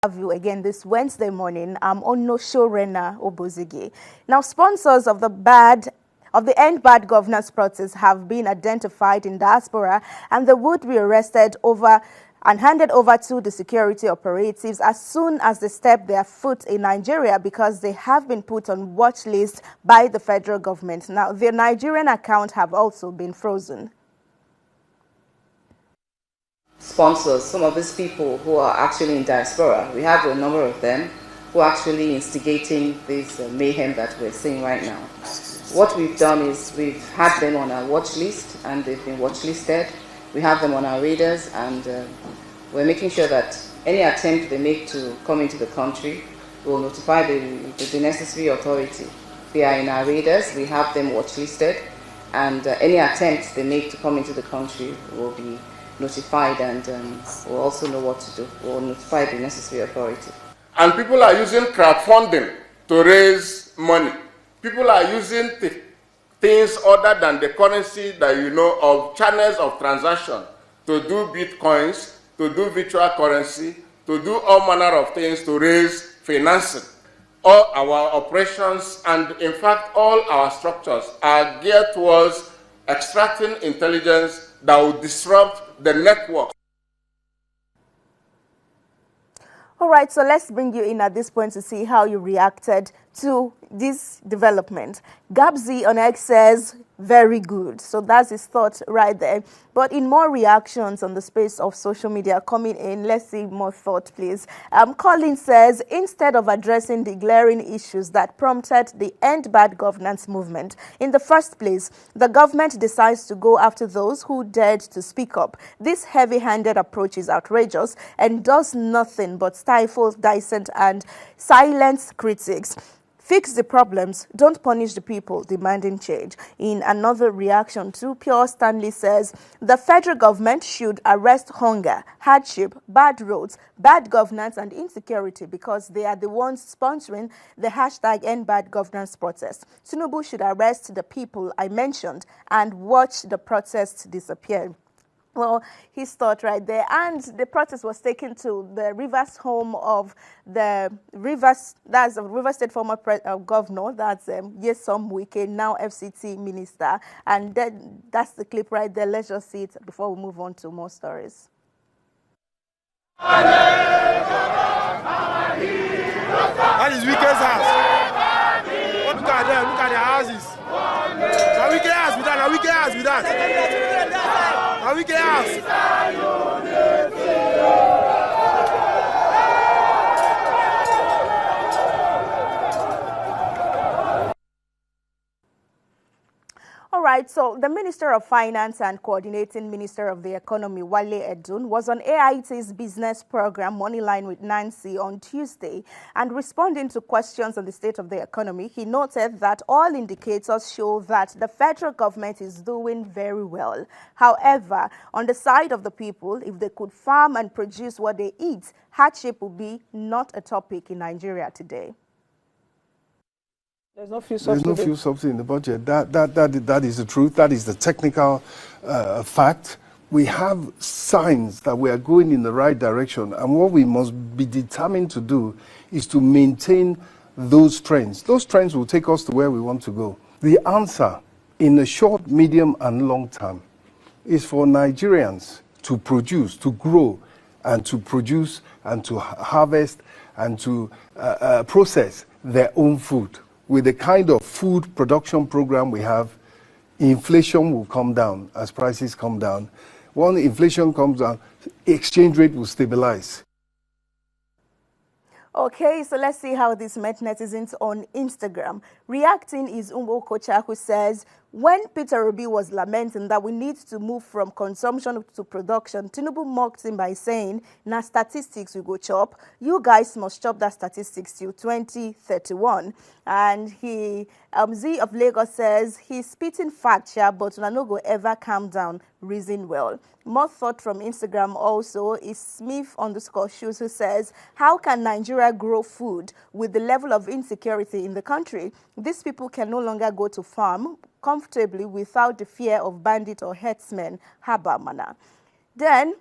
Have you again this Wednesday morning. I'm Onosho Rena Obozige. Now, sponsors of the End Bad Governance protest have been identified in diaspora, and they would be arrested and handed over to the security operatives as soon as they step their foot in Nigeria, because they have been put on watch list by the federal government. Now, their Nigerian account have also been frozen. Sponsors, some of these people who are actually in diaspora, we have a number of them who are actually instigating this mayhem that we're seeing right now. What we've done is we've had them on our watch list, and they've been watch listed. We have them on our radars, and we're making sure that any attempt they make to come into the country, will notify the necessary authority. They are in our radars, we have them watch listed, and any attempts they make to come into the country will be notified, and we'll also know what to do. We'll notify the necessary authority. And people are using crowdfunding to raise money. People are using things other than the currency that you know of, channels of transaction, to do bitcoins, to do virtual currency, to do all manner of things to raise financing. All our operations and, in fact, all our structures are geared towards extracting intelligence that will disrupt the network. All right, so let's bring you in at this point to see how you reacted to this development. Gabzi on X says, very good. So that's his thought right there. But in more reactions on the space of social media coming in, let's see more thought, please. Colin says, instead of addressing the glaring issues that prompted the End Bad Governance movement in the first place, the government decides to go after those who dared to speak up. This heavy-handed approach is outrageous and does nothing but stifle dissent and silence critics. Fix the problems, don't punish the people demanding change. In another reaction to Pure, Stanley says, the federal government should arrest hunger, hardship, bad roads, bad governance and insecurity, because they are the ones sponsoring the hashtag End Bad Governance protest. Tinubu should arrest the people I mentioned and watch the protests disappear. Well, his thought right there. And the protest was taken to the Rivers home of the Rivers State former governor, that's Nyesom Wike, now FCT minister. And that's the clip right there. Let's just see it before we move on to more stories. That is Wike's house. Look at them, look at their houses. Now Wike house with that, now Wike house with that. Now Wike house. All right, so the Minister of Finance and Coordinating Minister of the Economy, Wale Edun, was on AIT's business program Moneyline with Nancy on Tuesday, and responding to questions on the state of the economy, he noted that all indicators show that the federal government is doing very well. However, on the side of the people, if they could farm and produce what they eat, hardship would be not a topic in Nigeria today. There's no fuel subsidy. There's no fuel subsidy in the budget. That is the truth. That is the technical fact. We have signs that we are going in the right direction, and what we must be determined to do is to maintain those trends. Those trends will take us to where we want to go. The answer in the short, medium, and long term is for Nigerians to produce, to grow, and to produce, and to harvest, and to process their own food. With the kind of food production program we have, inflation will come down as prices come down. When inflation comes down, exchange rate will stabilize. Okay, so let's see how this met netizens on Instagram. Reacting is Umbo Kocha, who says, when Peter Obi was lamenting that we need to move from consumption to production, Tinubu mocked him by saying, na statistics we go chop. You guys must chop that statistics till 2031. And Z of Lagos says, he's spitting fact here, but no go ever calm down, reason well. More thought from Instagram also is Smith_shoes, who says, how can Nigeria grow food with the level of insecurity in the country? These people can no longer go to farm comfortably without the fear of bandit or herdsmen, Haba Mana. Then,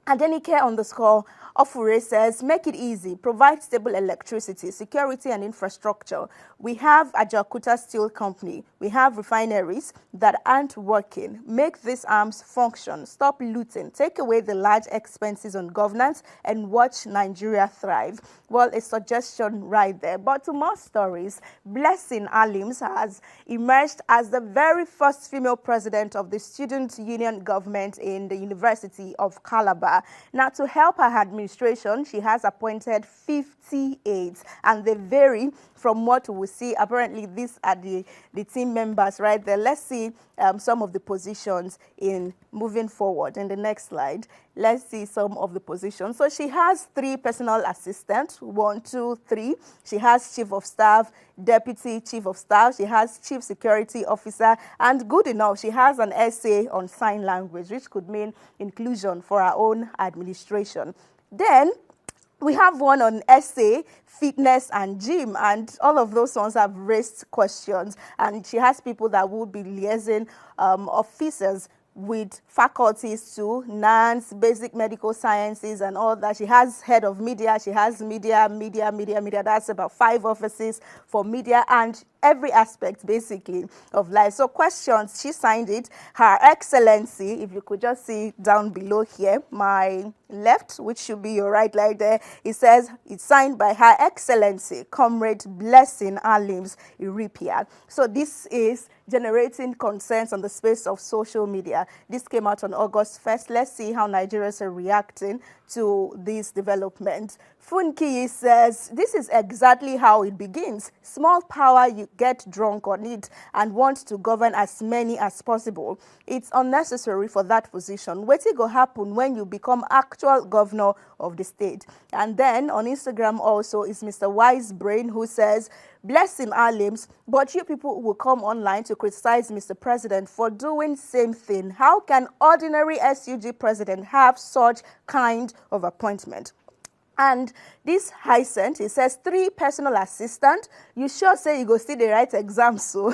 Adenike _Ofure says, make it easy, provide stable electricity, security and infrastructure. We have Ajaokuta Steel Company. We have refineries that aren't working. Make these arms function. Stop looting. Take away the large expenses on governance and watch Nigeria thrive. Well, a suggestion right there. But to more stories, Blessing Alims has emerged as the very first female president of the Student Union government in the University of Calabar. Now, to help her administration, she has appointed 58, and they vary from what we see. Apparently, these are the team members right there. Let's see some of the positions in moving forward. In the next slide, let's see some of the positions. So she has 3 personal assistants, 1, 2, 3. She has chief of staff, deputy chief of staff. She has chief security officer, and good enough, she has an essay on sign language, which could mean inclusion for our own administration. Then we have one on essay, fitness and gym, and all of those ones have raised questions. And she has people that would be liaising officers with faculties to NANS, basic medical sciences and all that. She has head of media, she has media. That's about 5 offices for media and every aspect basically of life. So questions, she signed it, Her Excellency, if you could just see down below here, my left, which should be your right, like there, it says it's signed by Her Excellency, Comrade Blessing Alims Iripia. So this is generating concerns on the space of social media. This came out on August 1st. Let's see how Nigerians are reacting to this development. Funki says, this is exactly how it begins. Small power, you get drunk on it and want to govern as many as possible. It's unnecessary for that position. What will happen when you become actual governor of the state? And then on Instagram also is Mr. Wise Brain, who says, Blessing Alims, but you people will come online to criticize Mr. President for doing same thing. How can ordinary SUG president have such kind of appointment? And this Hyacinth, it says 3 personal assistants. You sure say you go see the right exam, so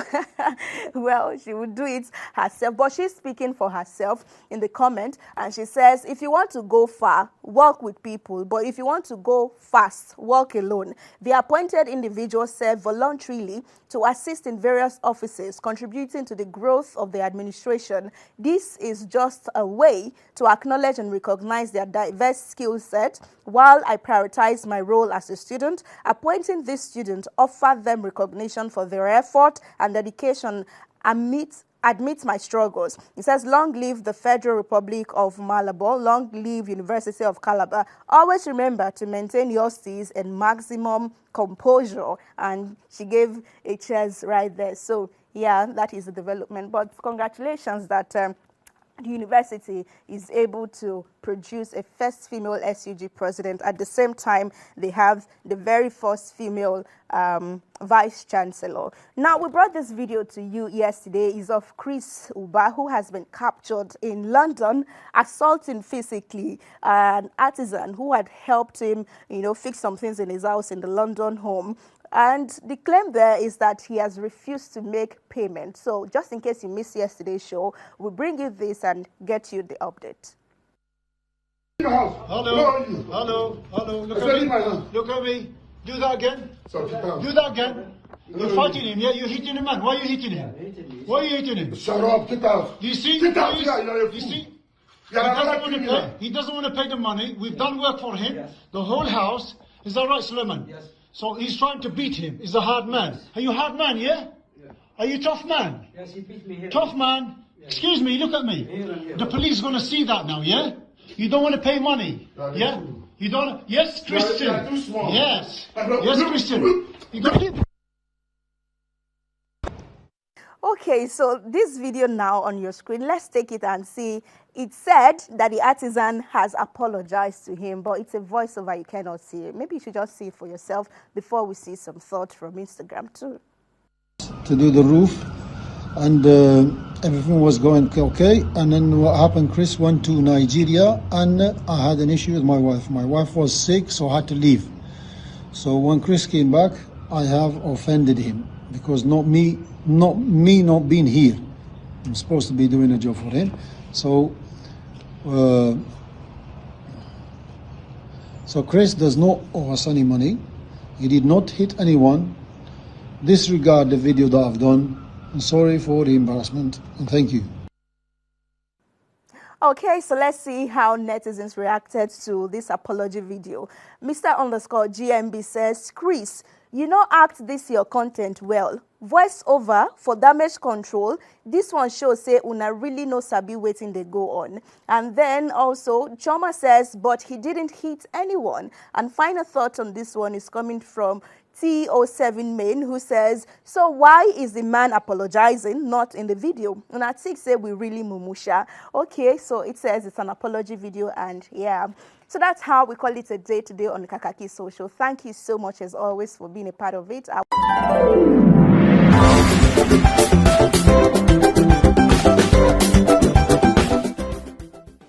well, she would do it herself. But she's speaking for herself in the comment, and she says, if you want to go far, work with people. But if you want to go fast, work alone. The appointed individuals serve voluntarily to assist in various offices, contributing to the growth of the administration. This is just a way to acknowledge and recognize their diverse skill set. While I prioritize my role as a student, appointing this student offer them recognition for their effort and dedication amidst my struggles. It says, long live the Federal Republic of Malabo, long live University of Calabar. Always remember to maintain your steez and maximum composure. And she gave a cheers right there. So yeah, that is the development. But congratulations that the university is able to produce a first female SUG president. At the same time, they have the very first female vice chancellor. Now, we brought this video to you yesterday. It's of Chris Uba, who has been captured in London, assaulting physically an artisan who had helped him, fix some things in his house in the London home. And the claim there is that he has refused to make payment. So just in case you missed yesterday's show, we'll bring you this and get you the update. Hello. Look at me. Do that again. Do that again. You're fighting him, yeah? You're hitting the man. Why are you hitting him? Why are you hitting him? Shut up, get out. Do you see? Get out, You see? He doesn't want to pay the money. We've done work for him. Yes. The whole house. Is that right, Suleiman? Yes. So he's trying to beat him. He's a hard man. Yes. Are you a hard man, yeah? Yeah. Are you a tough man? Yes, he beat me here. Tough man? Yeah. Excuse me, look at me. Here. The police is going to see that now, yeah? You don't want to pay money, yeah? You don't... Yes, Christian. Yes. Yes, Christian. You got to... Okay, so this video now on your screen, let's take it and see. It said that the artisan has apologized to him, but it's a voiceover, you cannot see it. Maybe you should just see it for yourself before we see some thoughts from Instagram too. To do the roof, and everything was going okay. And then what happened, Chris went to Nigeria, and I had an issue with my wife. My wife was sick, so I had to leave. So when Chris came back, I have offended him, because not me not being here. I'm supposed to be doing a job for him. So So Chris does not owe us any money. He did not hit anyone. Disregard the video that I've done. I'm sorry for the embarrassment, and thank you. Okay, so let's see how netizens reacted to this apology video. Mr_GMB says, Chris, you know act this your content well. Voice over for damage control. This one shows say una really no sabi waiting they go on. And then also Choma says, but he didn't hit anyone. And final thought on this one is coming from T07 Main, who says, so why is the man apologizing, not in the video? And I think say we really mumusha. Okay, so it says it's an apology video, and yeah. So that's how we call it a day today on Kakaaki Social. Thank you so much as always for being a part of it.